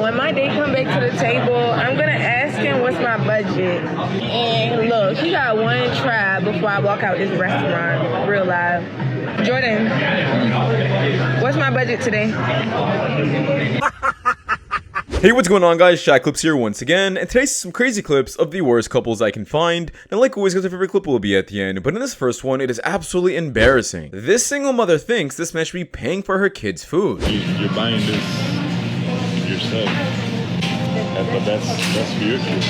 when my date come back to the table, I'm gonna ask him what's my budget. And look, he got one try before I walk out this restaurant. Real live. Jordan, what's my budget today? Hey, what's going on, guys? Shak-Clips here once again, and today's some crazy clips of the worst couples I can find. And like always, guys, your favorite clip will be at the end, but in this first one, it is absolutely embarrassing. This single mother thinks this man should be paying for her kids' food. You're buying this yourself, but that's for your kids.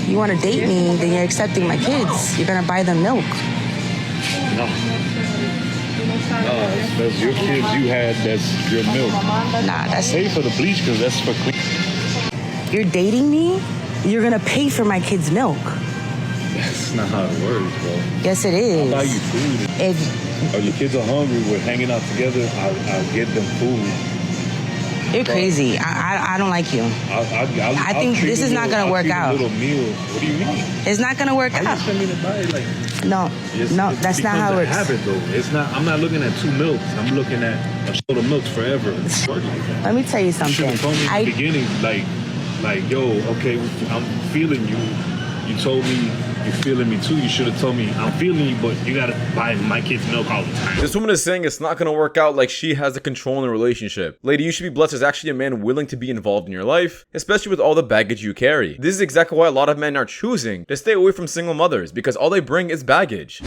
You want to date me, then you're accepting my kids. You're gonna buy them milk. No, that's your kids you had, that's your milk. Nah, that's... Pay for the bleach because that's for clean. You're dating me? You're gonna pay for my kids' milk. That's not how it works, bro. Yes, it is. I'll buy you food. If your kids are hungry, we're hanging out together, I'll get them food. You're crazy. I don't like you. I think this is not gonna work out. A little meal. What do you mean? It's not gonna work out. You expect me to buy it, like... No, that's not how it works. Habit, though. It's not. I'm not looking at 2 milks. I'm looking at a shot of milks forever. Let me tell you something. You told me in the beginning, like, yo, okay, I'm feeling you. You told me you're feeling me too. You should have told me I'm feeling you, but you gotta buy my kids milk all the time. This woman is saying it's not gonna work out, like she has the control in the relationship. Lady, you should be blessed there's actually a man willing to be involved in your life, especially with all the baggage you carry. This is exactly why a lot of men are choosing to stay away from single mothers, because all they bring is baggage.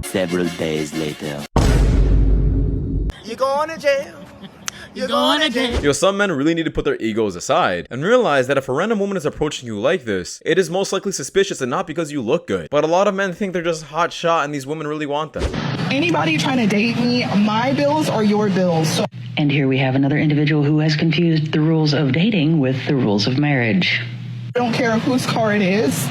Several days later. You're going to jail. You're going to jail. Yo, some men really need to put their egos aside and realize that if a random woman is approaching you like this, it is most likely suspicious and not because you look good. But a lot of men think they're just hot shot and these women really want them. Anybody trying to date me, my bills are your bills. So and here we have another individual who has confused the rules of dating with the rules of marriage. I don't care whose car it is.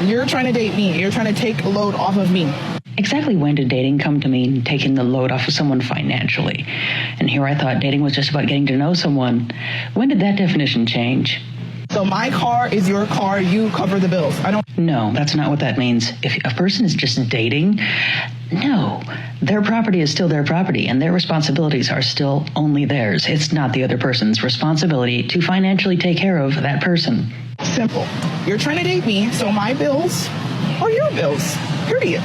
You're trying to date me. You're trying to take a load off of me. Exactly when did dating come to mean taking the load off of someone financially? And here I thought dating was just about getting to know someone. When did that definition change? So my car is your car, you cover the bills. I don't... No, that's not what that means. If a person is just dating, no. Their property is still their property and their responsibilities are still only theirs. It's not the other person's responsibility to financially take care of that person. Simple. You're trying to date me, so my bills are your bills. Period.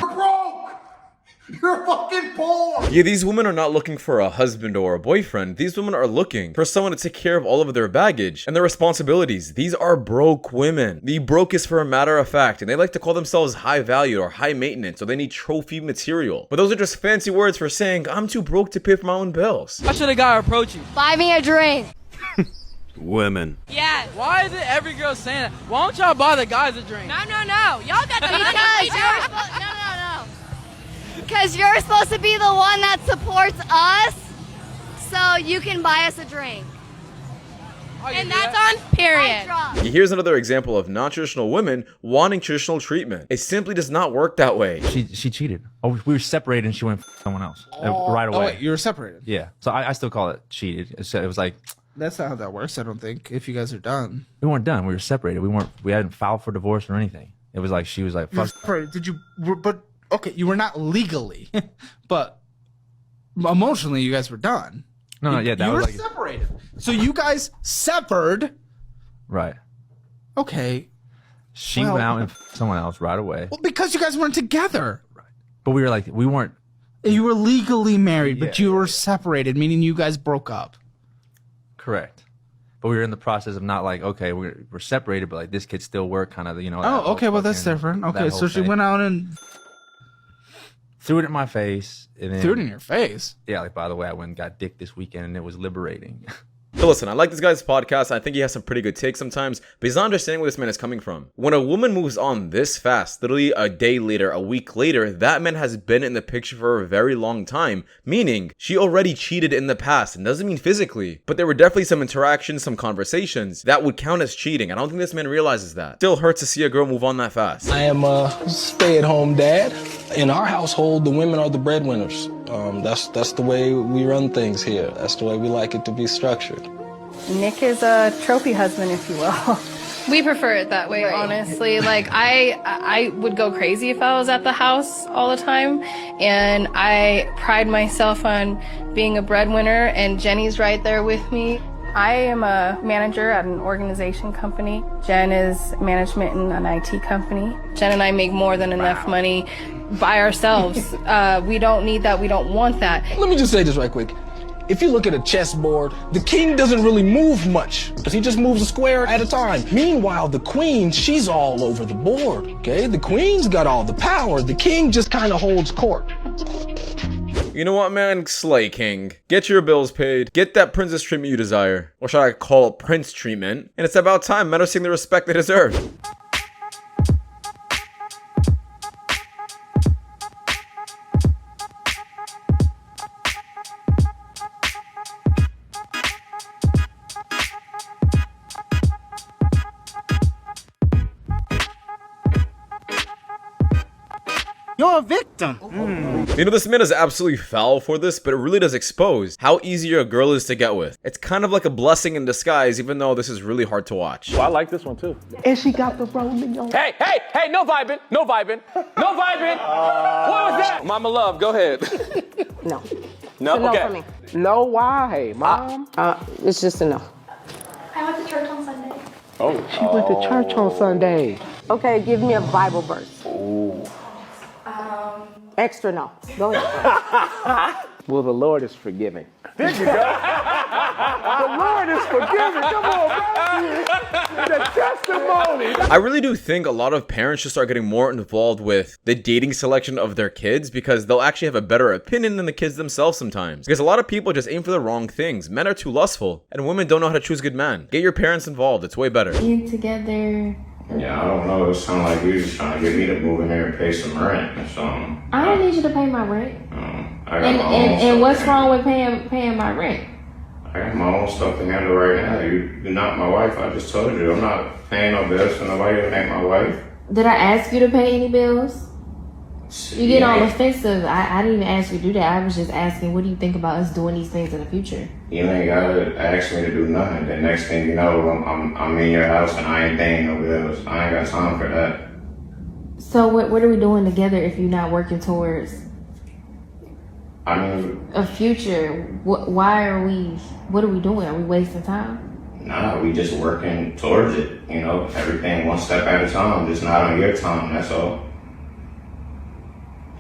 You're fucking poor! Yeah, these women are not looking for a husband or a boyfriend. These women are looking for someone to take care of all of their baggage and their responsibilities. These are broke women. The broke is for a matter of fact, and they like to call themselves high value or high maintenance, so they need trophy material. But those are just fancy words for saying, I'm too broke to pay for my own bills. Why should a guy approach you? Buy me a drink. Women. Yes. Why is it every girl saying that? Why don't y'all buy the guys a drink? No. Y'all got the because you're supposed to be the one that supports us, so you can buy us a drink. And that's on period. Here's another example of non-traditional women wanting traditional treatment. It simply does not work that way. She cheated. Oh, we were separated and she went someone else right away. Oh, wait, you were separated? Yeah. So I still call it cheated. It was like... That's not how that works, I don't think, if you guys are done. We weren't done. We were separated. We hadn't filed for divorce or anything. It was like she was like... Fuck. Did you... But... Okay, you were not legally, but emotionally, you guys were done. No, yeah, that you was were like separated. So you guys severed. Right. Okay. She went out and someone else right away. Well, because you guys weren't together. Right. But we were like, we weren't. You were legally married, but you were separated, meaning you guys broke up. Correct. But we were in the process of not like, okay, we're separated, but like this could still work, kind of, you know. Oh, okay, well that's different. Okay, so she went out and threw it in my face. And then, threw it in your face? Yeah, like, by the way, I went and got dick this weekend, and it was liberating. So listen, I like this guy's podcast. I think he has some pretty good takes sometimes, but he's not understanding where this man is coming from. When a woman moves on this fast, literally a day later, a week later, that man has been in the picture for a very long time, meaning she already cheated in the past, and doesn't mean physically, but there were definitely some interactions, some conversations that would count as cheating. I don't think this man realizes that. Still hurts to see a girl move on that fast. I am a stay-at-home dad. In our household, the women are the breadwinners. That's the way we run things here. That's the way we like it to be structured. Nick is a trophy husband, if you will. We prefer it that way, honestly. Like, I would go crazy if I was at the house all the time. And I pride myself on being a breadwinner, and Jenny's right there with me. I am a manager at an organization company. Jen is management in an IT company. Jen and I make more than enough money by ourselves. We don't need that. We don't want that. Let me just say this right quick. If you look at a chessboard, the king doesn't really move much, because he just moves a square at a time. Meanwhile, the queen, she's all over the board, okay? The queen's got all the power. The king just kind of holds court. You know what, man? Slay King. Get your bills paid. Get that princess treatment you desire. Or should I call it prince treatment? And it's about time men are seeing the respect they deserve. You're a victim. You know, this man is absolutely foul for this, but it really does expose how easy a girl is to get with. It's kind of like a blessing in disguise, even though this is really hard to watch. Well, I like this one too. And she got the rolling on. Hey, no vibing, no vibing, no vibing. What was that? Mama love, go ahead. No. No? No Okay. for me. No, why, Mom? It's just a no. I went to church on Sunday. Oh. She went to church on Sunday. Okay, give me a Bible verse. Ooh. Extra no. Go ahead. Well, the Lord is forgiving. There you go. The Lord is forgiving. Come on, bro. The testimony. I really do think a lot of parents should start getting more involved with the dating selection of their kids, because they'll actually have a better opinion than the kids themselves sometimes. Because a lot of people just aim for the wrong things. Men are too lustful, and women don't know how to choose good men. Get your parents involved. It's way better. Being together. Yeah, I don't know. It sounded like you just trying to get me to move in there and pay some rent or something. I don't need you to pay my rent. I got my own And stuff what's to wrong with paying my rent? I got my own stuff to handle right now. You're not my wife. I just told you. I'm not paying no bills for nobody that ain't my wife. Did I ask you to pay any bills? You get all offensive. I didn't even ask you to do that. I was just asking, what do you think about us doing these things in the future? You ain't gotta ask me to do nothing. The next thing you know, I'm in your house and I ain't paying no bills. I ain't got time for that. So what are we doing together if you're not working towards I mean, a future? What are we doing? Are we wasting time? Nah, we just working towards it. You know, everything one step at a time, just not on your time, that's all.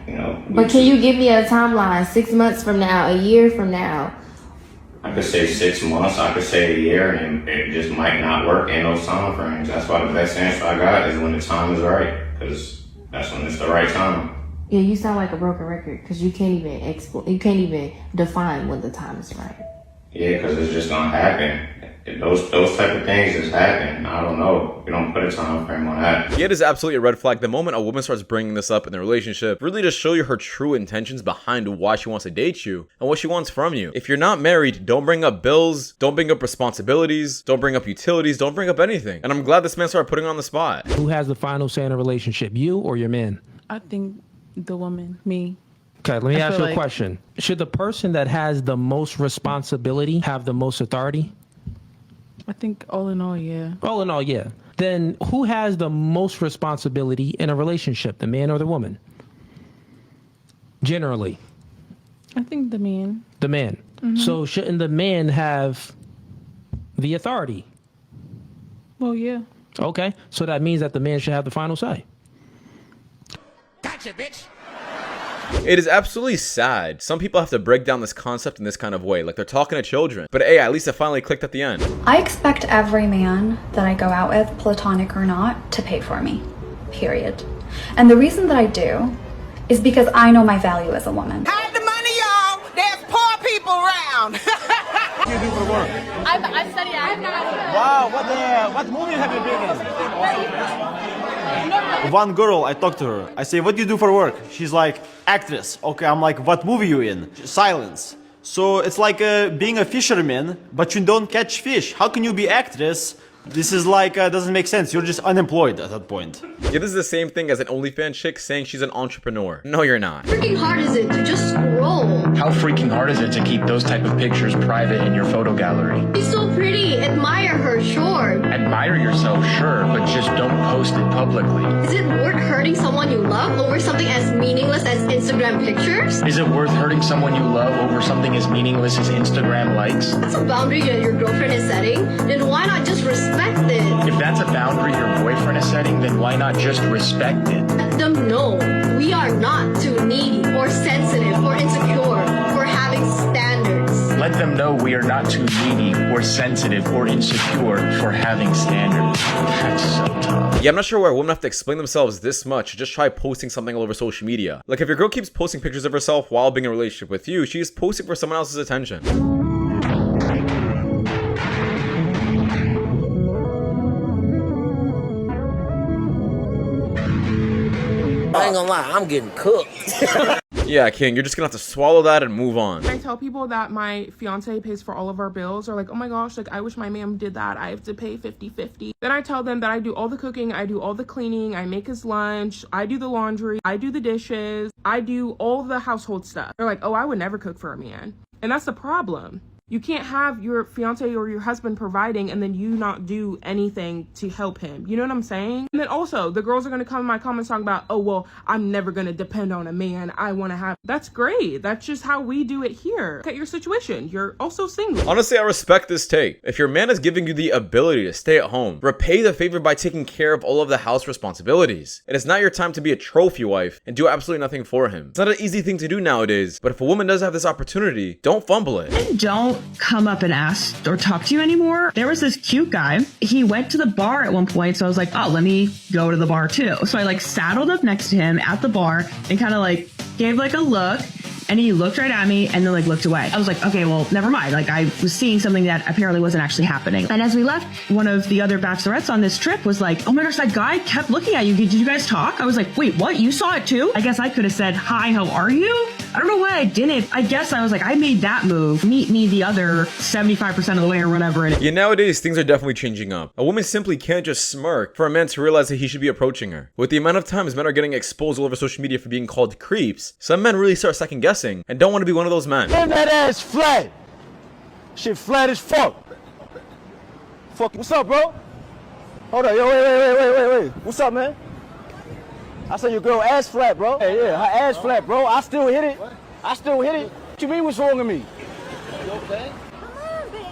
You know. But can you give me a timeline? 6 months from now, a year from now? I could say 6 months, I could say a year, and it just might not work in those time frames. That's why the best answer I got is when the time is right, because that's when it's the right time. Yeah, you sound like a broken record, because you can't even define when the time is right. Yeah, because it's just gonna happen. Those type of things just happen. I don't know. We don't put a time frame on that. Yeah, it is absolutely a red flag. The moment a woman starts bringing this up in their relationship, really to show you her true intentions behind why she wants to date you and what she wants from you. If you're not married, don't bring up bills, don't bring up responsibilities, don't bring up utilities, don't bring up anything. And I'm glad this man started putting her on the spot. Who has the final say in a relationship, you or your man? I think the woman, me. Okay, let me ask you a question. Should the person that has the most responsibility have the most authority? I think all in all, yeah. All in all, yeah. Then who has the most responsibility in a relationship, the man or the woman? Generally. I think the man. The man. Mm-hmm. So shouldn't the man have the authority? Well, yeah. Okay, so that means that the man should have the final say. Gotcha, bitch. It is absolutely sad. Some people have to break down this concept in this kind of way, like they're talking to children. But hey, at least it finally clicked at the end. I expect every man that I go out with, platonic or not, to pay for me. Period. And the reason that I do is because I know my value as a woman. Hide the money, y'all. There's poor people around. What do you do for work? I study acting. Wow, what movie have you been in? One girl, I talked to her. I say, what do you do for work? She's like, actress. Okay, I'm like, what movie you in? Silence. So it's like being a fisherman, but you don't catch fish. How can you be actress? This is like, doesn't make sense. You're just unemployed at that point. Yeah, this is the same thing as an OnlyFans chick saying she's an entrepreneur. No, you're not. Freaking hard is it to just scroll How freaking hard is it to keep those type of pictures private in your photo gallery? She's so pretty. Admire her, sure. Admire yourself, sure, but just don't post it publicly. Is it worth hurting someone you love over something as meaningless as Instagram pictures? Is it worth hurting someone you love over something as meaningless as Instagram likes? If that's a boundary that your girlfriend is setting, then why not just respect it? If that's a boundary your boyfriend is setting, then why not just respect it? Let them know we are not too needy or sensitive or insecure for having standards. Let them know we are not too needy or sensitive or insecure for having standards. That's so tough. Yeah, I'm not sure why women have to explain themselves this much. Just try posting something all over social media. Like, if your girl keeps posting pictures of herself while being in a relationship with you, she's posting for someone else's attention. I ain't gonna lie, I'm getting cooked. Yeah, King, you're just gonna have to swallow that and move on. I tell people that my fiance pays for all of our bills, or like, oh my gosh, like I wish my man did that. I have to pay 50-50. Then I tell them that I do all the cooking, I do all the cleaning, I make his lunch, I do the laundry, I do the dishes, I do all the household stuff. They're like, oh, I would never cook for a man. And that's the problem. You can't have your fiance or your husband providing and then you not do anything to help him. You know what I'm saying? And then also, the girls are going to come in my comments talking about, oh, well, I'm never going to depend on a man. I want to have... That's great. That's just how we do it here. Look at your situation. You're also single. Honestly, I respect this take. If your man is giving you the ability to stay at home, repay the favor by taking care of all of the house responsibilities. It is not your time to be a trophy wife and do absolutely nothing for him. It's not an easy thing to do nowadays, but if a woman does have this opportunity, don't fumble it. And don't come up and ask or talk to you anymore. There was this cute guy. He went to the bar at one point, so I was like, oh, let me go to the bar too. So I like saddled up next to him at the bar and kind of like gave like a look, and he looked right at me and then like looked away. I was like, okay, well, never mind. Like I was seeing something that apparently wasn't actually happening. And as we left, one of the other bachelorettes on this trip was like, oh my gosh, that guy kept looking at you. Did you guys talk? I was like, wait, what? You saw it too? I guess I could have said, hi, how are you? I don't know why I didn't. I guess I was like, I made that move. Meet me the other 75% of the way or whatever. Yeah, nowadays things are definitely changing up. A woman simply can't just smirk for a man to realize that he should be approaching her. With the amount of times men are getting exposed all over social media for being called creeps, some men really start second guessing and don't want to be one of those men. Damn, that ass flat. Shit flat as fuck. Fuck, what's up, bro? Hold on, yo, wait. What's up, man? I said your girl ass flat, bro. Hey, yeah, her ass flat, bro. I still hit it. What you mean what's wrong with me? You okay? Come on, baby.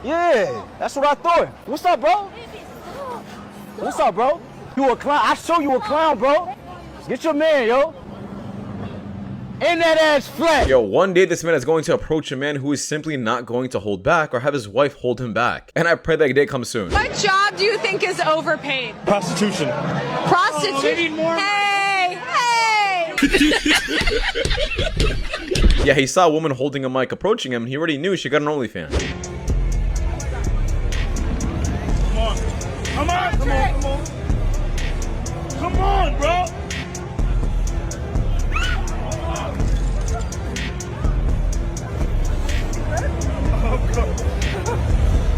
Yeah, that's what I thought. What's up, bro? What's up, bro? You a clown. I show you a clown, bro. Get your man, yo. And that ass flat. Yo, one day this man is going to approach a man who is simply not going to hold back or have his wife hold him back. And I pray that day comes soon. What job do you think is overpaid? Prostitution. Prostitution? Hey! Yeah, he saw a woman holding a mic approaching him and he already knew she got an OnlyFans. Come on, bro.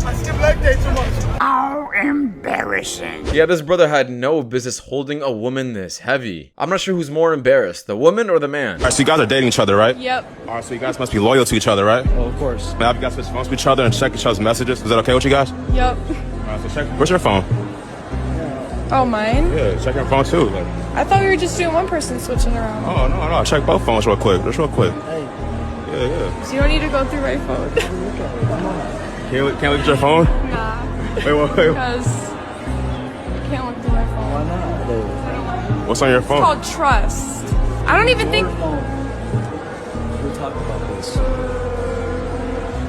I skip leg day too much. How embarrassing. Yeah, this brother had no business holding a woman this heavy. I'm not sure who's more embarrassed, the woman or the man. Alright, so you guys are dating each other, right? Yep. Alright, so you guys must be loyal to each other, right? Oh, of course. Now, you guys switch phones with each other and check each other's messages. Is that okay with you guys? Yep. Alright, so check. Where's your phone? Oh, mine? Yeah, check your phone too. Like, I thought we were just doing one person switching around. oh, no. Check both phones real quick. Just real quick. Yeah. So you don't need to go through my phone. Can't look at your phone? Nah. Wait. Because I can't look through my phone. Why not? What's on your phone? It's called trust. I don't even think... We'll talk about this.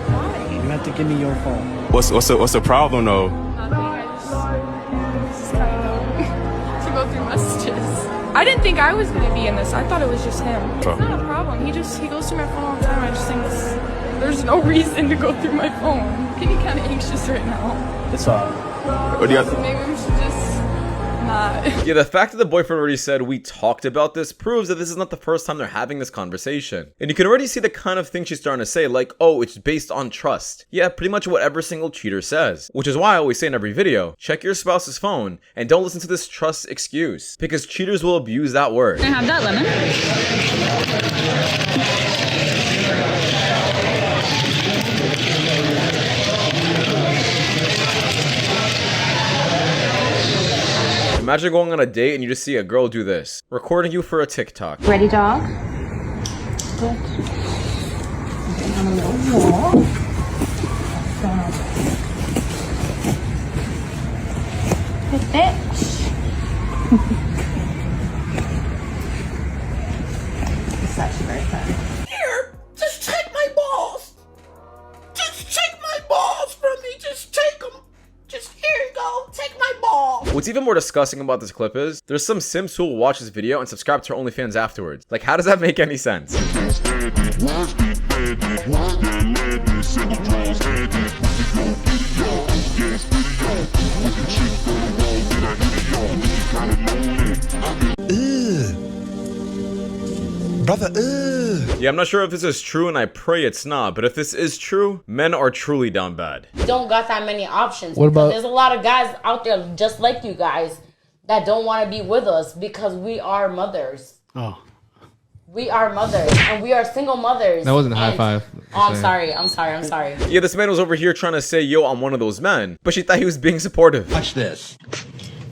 Why? You have to give me your phone. What's the problem though? Nothing. I just kind of to go through messages. I didn't think I was going to be in this. I thought it was just him. It's not a problem. He goes through my phone all the time. I just think there's no reason to go through my phone. I'm getting kind of anxious right now. It's all right. What do you got? Maybe we should just not. Yeah, the fact that the boyfriend already said we talked about this proves that this is not the first time they're having this conversation. And you can already see the kind of thing she's starting to say, like, oh, it's based on trust. Yeah, pretty much what every single cheater says. Which is why I always say in every video, check your spouse's phone and don't listen to this trust excuse. Because cheaters will abuse that word. Can I have that lemon? Imagine going on a date and you just see a girl do this, recording you for a TikTok. Ready, dog? Good. On a little walk. Good bitch. It's actually very fun. Here, just take my balls. Just take my balls from me. Just take them. Just here you go. Take my balls. What's even more disgusting about this clip is there's some Sims who will watch this video and subscribe to her OnlyFans afterwards. Like, how does that make any sense? Brother, Yeah, I'm not sure if this is true, and I pray it's not, but if this is true, men are truly down bad. Don't got that many options. What about- There's a lot of guys out there just like you guys that don't want to be with us because we are mothers. Oh. We are mothers, and we are single mothers. That wasn't a high And- five. Oh, I'm sorry. I'm sorry. Yeah, this man was over here trying to say, yo, I'm one of those men, but she thought he was being supportive. Watch this.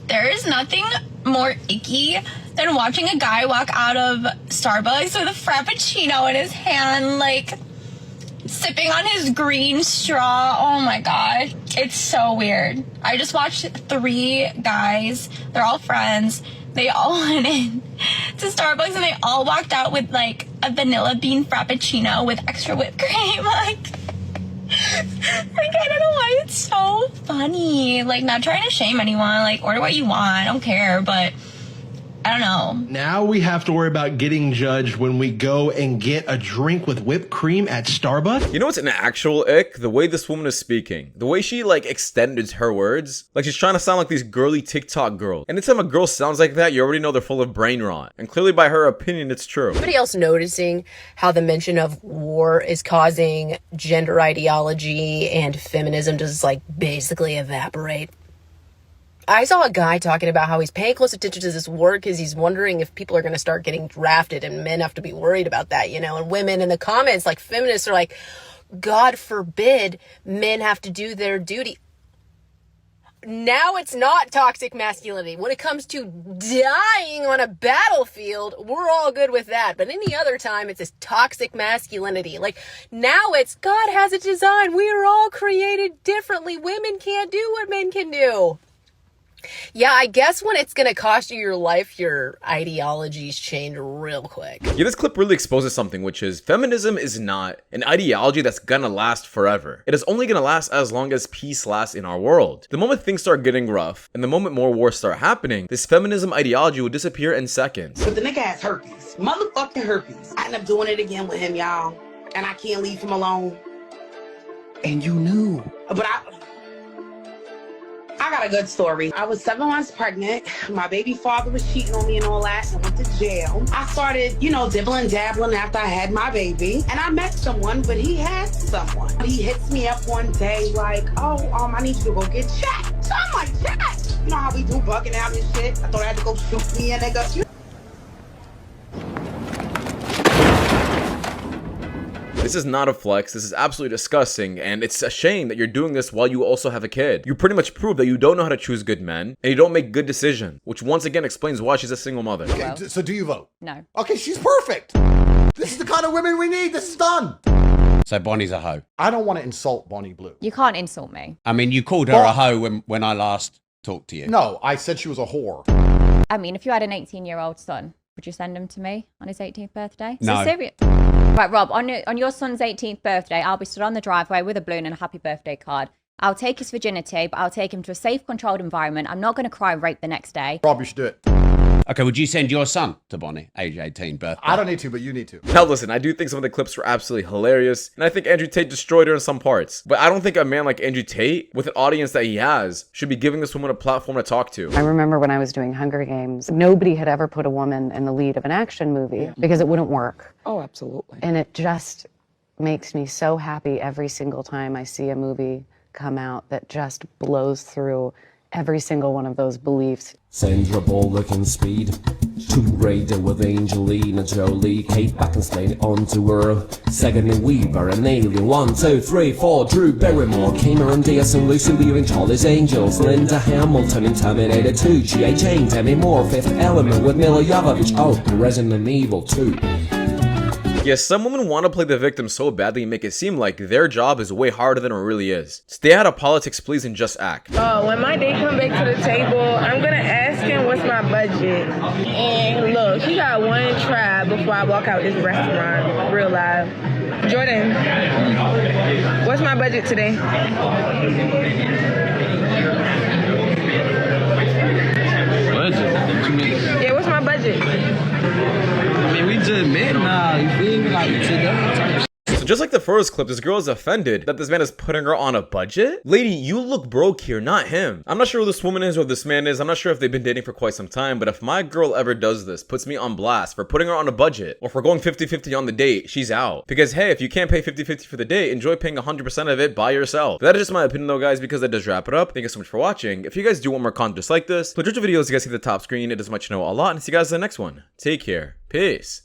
There is nothing more icky than watching a guy walk out of Starbucks with a Frappuccino in his hand, like sipping on his green straw. Oh my god. It's so weird. I just watched 3 guys. They're all friends. They all went in to Starbucks and they all walked out with like a vanilla bean Frappuccino with extra whipped cream. Like, I don't know why it's so funny. Like, not trying to shame anyone. Like, order what you want. I don't care, but I don't know. Now we have to worry about getting judged when we go and get a drink with whipped cream at Starbucks. You know what's an actual ick? The way this woman is speaking. The way she, like, extended her words. Like, she's trying to sound like this girly TikTok girl. Anytime a girl sounds like that, you already know they're full of brain rot. And clearly by her opinion, it's true. Anybody else noticing how the mention of war is causing gender ideology and feminism to just, like, basically evaporate? I saw a guy talking about how he's paying close attention to this war because he's wondering if people are going to start getting drafted and men have to be worried about that, you know, and women in the comments, like feminists are like, God forbid men have to do their duty. Now it's not toxic masculinity. When it comes to dying on a battlefield, we're all good with that. But any other time, it's this toxic masculinity. Like, now it's God has a design. We are all created differently. Women can't do what men can do. Yeah, I guess when it's gonna cost you your life, your ideologies change real quick. Yeah, this clip really exposes something, which is feminism is not an ideology that's gonna last forever. It is only gonna last as long as peace lasts in our world. The moment things start getting rough, and the moment more wars start happening, this feminism ideology will disappear in seconds. But the nigga has herpes. Motherfucking herpes. I end up doing it again with him, y'all. And I can't leave him alone. And you knew. But I got a good story. I was 7 months pregnant. My baby father was cheating on me and all that and went to jail. I started, you know, dibbling, dabbling after I had my baby. And I met someone, but he had someone. He hits me up one day like, oh, I need you to go get checked. So I'm like, checked? You know how we do bugging out and shit? I thought I had to go shoot me a nigga. This is not a flex, this is absolutely disgusting, and it's a shame that you're doing this while you also have a kid. You pretty much prove that you don't know how to choose good men, and you don't make good decisions, which once again explains why she's a single mother. Okay, so do you vote? No. Okay, she's perfect. This is the kind of women we need. This is done. So Bonnie's a hoe. I don't want to insult Bonnie Blue. You can't insult me. I mean, you called her a hoe when I last talked to you. No, I said she was a whore. I mean, if you had an 18-year-old son, would you send him to me on his 18th birthday? No. So serious. Right, Rob, on your son's 18th birthday, I'll be stood on the driveway with a balloon and a happy birthday card. I'll take his virginity, but I'll take him to a safe, controlled environment. I'm not going to cry and rape the next day. Rob, you should do it. Okay, would you send your son to Bonnie, age 18 birthday? I don't need to, but you need to. Now listen, I do think some of the clips were absolutely hilarious, and I think Andrew Tate destroyed her in some parts. But I don't think a man like Andrew Tate, with an audience that he has, should be giving this woman a platform to talk to. I remember when I was doing Hunger Games, nobody had ever put a woman in the lead of an action movie because it wouldn't work. Oh, absolutely. And it just makes me so happy every single time I see a movie come out that just blows through every single one of those beliefs. Sandra Bullock and Speed. Tomb Raider with Angelina Jolie, Kate Beckinsale onto her. Sigourney Weaver and Alien. 1, 2, 3, 4. Drew Barrymore, Cameron Diaz and Lucy Liu in Charlie's Angels. Linda Hamilton in Terminator 2. G.I. Jane, Demi Moore, Fifth Element with Mila Jovovich. Oh, Resident Evil 2. Yes, some women want to play the victim so badly and make it seem like their job is way harder than it really is. Stay out of politics, please, and just act. Oh, when my date come back to the table, I'm gonna ask him what's my budget. And look, he got one try before I walk out this restaurant. Real live. Jordan, what's my budget today? Budget? What you mean? Yeah, what's my budget? I mean, we just met now, you feel me? Like today. So just like the first clip, this girl is offended that this man is putting her on a budget. Lady, you look broke here, not him. I'm not sure who this woman is or this man is. I'm not sure if they've been dating for quite some time, but if my girl ever does this, puts me on blast for putting her on a budget, or for going 50-50 on the date, she's out. Because hey, if you can't pay 50-50 for the date, enjoy paying 100% of it by yourself. But that is just my opinion though, guys, because that does wrap it up. Thank you so much for watching. If you guys do want more content just like this, please watch the videos you guys see the top screen. It does much you know a lot, and see you guys in the next one. Take care. Peace.